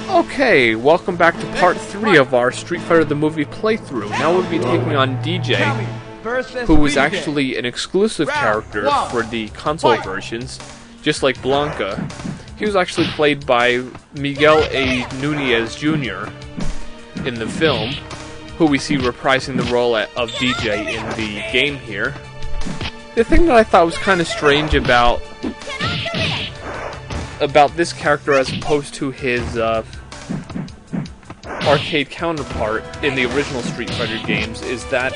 Okay, welcome back to part 3 of our Street Fighter the Movie playthrough. Now we'll be taking on DJ, who was actually an exclusive character for the console versions, just like Blanca. He was actually played by Miguel A. Nunez Jr. in the film, who we see reprising the role of DJ in the game here. The thing that I thought was kind of strange about this character as opposed to his arcade counterpart in the original Street Fighter games is that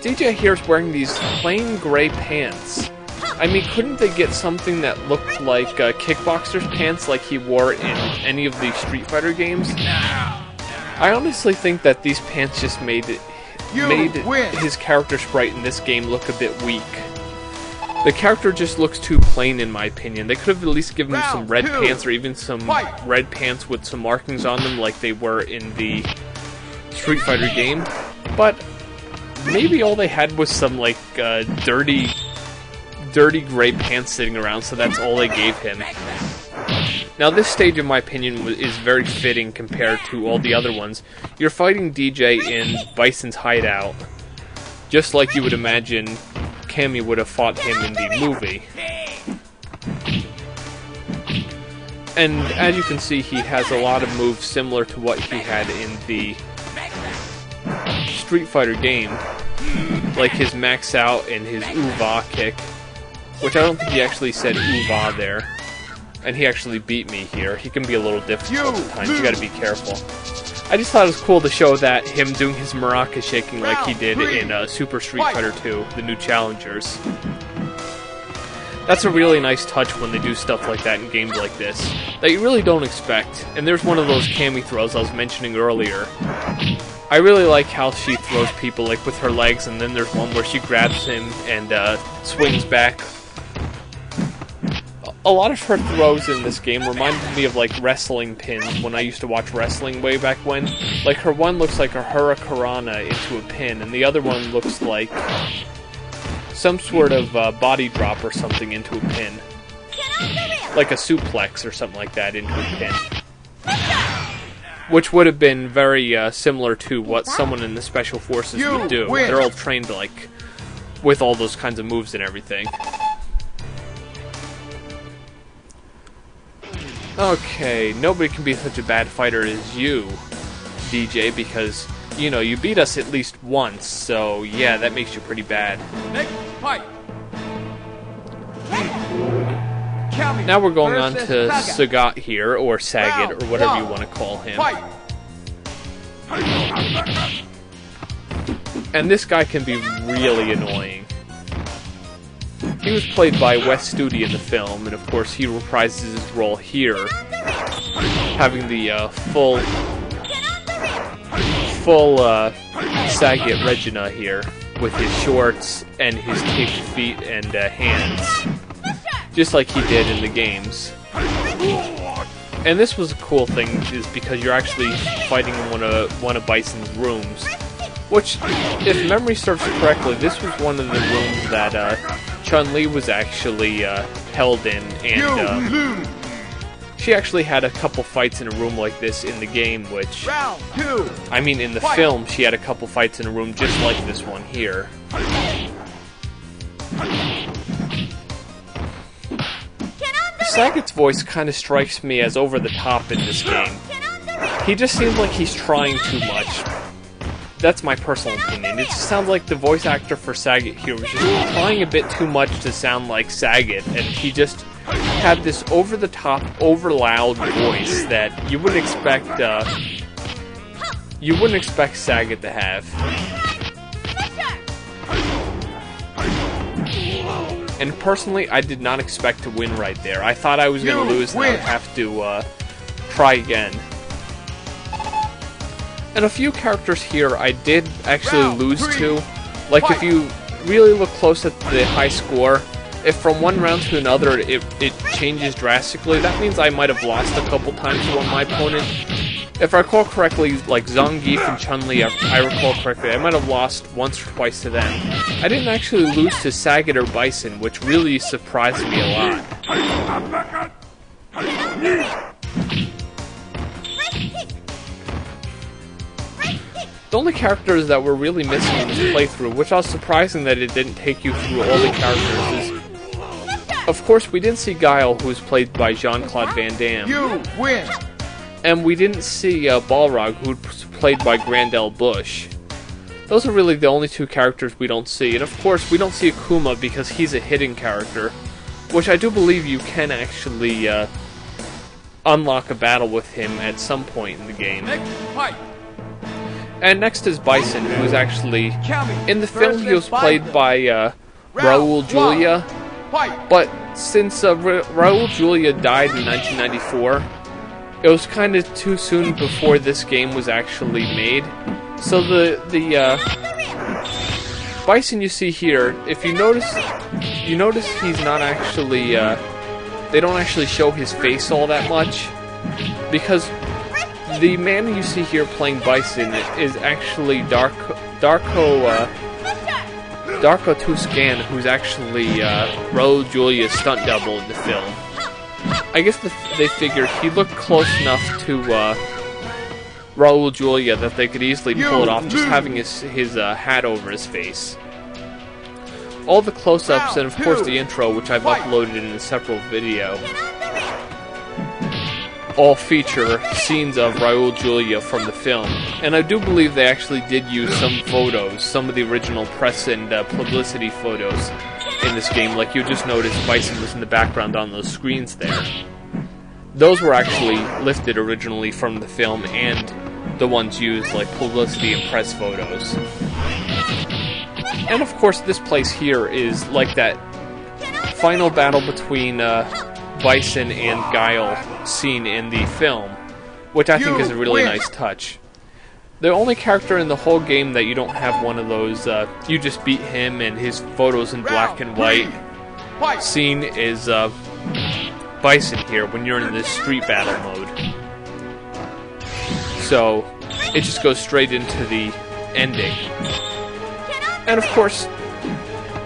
DJ here is wearing these plain gray pants. I mean, couldn't they get something that looked like Kickboxer's pants like he wore in any of the Street Fighter games? I honestly think that these pants just made his character sprite in this game look a bit weak. The character just looks too plain in my opinion. They could have at least given him some red pants or even some red pants with some markings on them like they were in the Street Fighter game. But maybe all they had was some like dirty gray pants sitting around, so that's all they gave him. Now this stage in my opinion is very fitting compared to all the other ones. You're fighting DJ in Bison's hideout, just like you would imagine Cammy would have fought him in the movie. And as you can see, he has a lot of moves similar to what he had in the Street Fighter game, like his max out and his uva kick, which I don't think he actually said uva there. And he actually beat me here. He can be a little difficult at times, you gotta be careful. I just thought it was cool to show that him doing his maraca shaking like he did in Super Street Fighter 2, the new challengers. That's a really nice touch when they do stuff like that in games like this, that you really don't expect. And there's one of those Cammy throws I was mentioning earlier. I really like how she throws people like with her legs, and then there's one where she grabs him and swings back. A lot of her throws in this game reminded me of like wrestling pins when I used to watch wrestling way back when. Like her one looks like a hurricanrana into a pin, and the other one looks like some sort of body drop or something into a pin. Like a suplex or something like that into a pin. Which would have been very similar to what someone in the Special Forces would do. They're all trained like with all those kinds of moves and everything. Okay, nobody can be such a bad fighter as you, DJ, because, you know, you beat us at least once, so yeah, that makes you pretty bad. Next fight. Now we're going on to Saget here, or Saget, or whatever you want to call him. And this guy can be really annoying. He was played by Wes Studi in the film, and of course he reprises his role here, having the full Saget Regina here, with his shorts and his taped feet and hands, just like he did in the games. And this was a cool thing, is because you're actually fighting in one of Bison's rooms, which, if memory serves correctly, this was one of the rooms that Chun-Li was actually held in, and she actually had a couple fights in a room like this in the game, which, I mean in the film she had a couple fights in a room just like this one here. Saget's voice kind of strikes me as over the top in this game. He just seems like he's trying too much. That's my personal opinion. It just sounds like the voice actor for Saget here was just trying a bit too much to sound like Saget, and he just had this over-the-top, over-loud voice that you wouldn't expect Saget to have. And personally, I did not expect to win right there. I thought I was going to lose and I would have to try again. And a few characters here I did actually lose to. Like, if you really look close at the high score, if from one round to another it changes drastically, that means I might have lost a couple times to my opponent. If I recall correctly, like Zangief and Chun-Li, I recall correctly, I might have lost once or twice to them. I didn't actually lose to Saget or Bison, which really surprised me a lot. The only characters that were really missing in this playthrough, which I was surprising that it didn't take you through all the characters, is, of course, we didn't see Guile, who was played by Jean-Claude Van Damme. You win! And we didn't see Balrog, who was played by Grandel Bush. Those are really the only two characters we don't see. And of course, we don't see Akuma because he's a hidden character, which I do believe you can actually unlock a battle with him at some point in the game. And next is Bison, who is actually, in the film he was played by Raul Julia, but since Raul Julia died in 1994, it was kind of too soon before this game was actually made. So the Bison you see here, if you notice he's not actually, they don't actually show his face all that much, because the man you see here playing Bison is actually Darko Tuscan, who's actually Raul Julia's stunt double in the film. I guess they figured he looked close enough to Raul Julia that they could easily pull it off just having his hat over his face. All the close-ups and of course the intro, which I've uploaded in a separate video, all feature scenes of Raul Julia from the film. And I do believe they actually did use some photos, some of the original press and publicity photos in this game. Like you just noticed Bison was in the background on those screens there. Those were actually lifted originally from the film and the ones used like publicity and press photos. And of course this place here is like that final battle between Bison and Guile seen in the film, which I think is a really nice touch. The only character in the whole game that you don't have one of those, you just beat him and his photos in black and white scene is Bison here when you're in this street battle mode. So it just goes straight into the ending. And of course,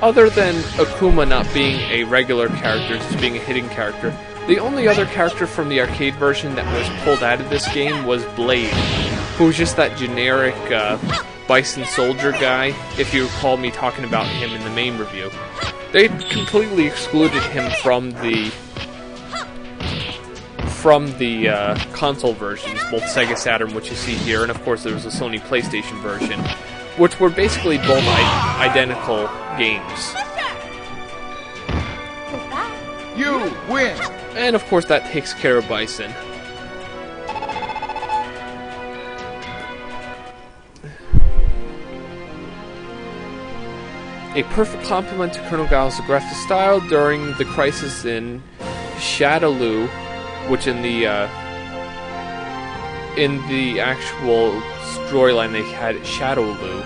other than Akuma not being a regular character, just being a hidden character, the only other character from the arcade version that was pulled out of this game was Blade, who was just that generic Bison soldier guy, if you recall me talking about him in the main review. They completely excluded him from the console versions, both Sega Saturn, which you see here, and of course there was a Sony PlayStation version, which were basically both identical games. You win! And of course that takes care of Bison. A perfect complement to Colonel Guile's aggressive style during the crisis in Shadowloo, which in the actual storyline they had Shadowloo.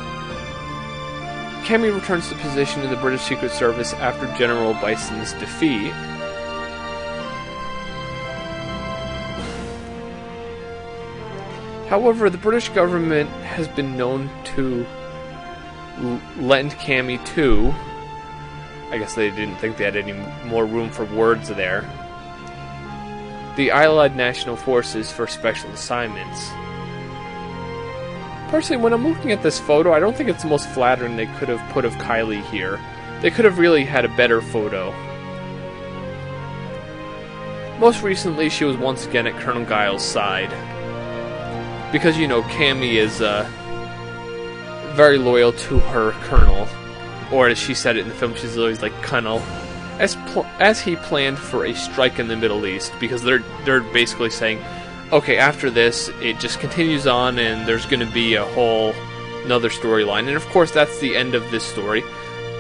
Cammy returns to position in the British Secret Service after General Bison's defeat. However, the British government has been known to lend Cammy to, I guess they didn't think they had any more room for words there, the Allied National Forces for special assignments. Personally, when I'm looking at this photo, I don't think it's the most flattering they could have put of Kylie here. They could have really had a better photo. Most recently, she was once again at Colonel Guile's side. Because, you know, Cammy is very loyal to her colonel. Or as she said it in the film, she's always like, Colonel. As he planned for a strike in the Middle East, because they're basically saying, okay, after this, it just continues on, and there's going to be a whole another storyline. And of course, that's the end of this story.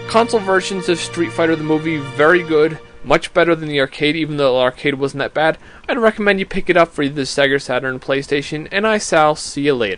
Console versions of Street Fighter the movie, very good, much better than the arcade, even though the arcade wasn't that bad. I'd recommend you pick it up for either the Sega Saturn or PlayStation, and I shall see you later.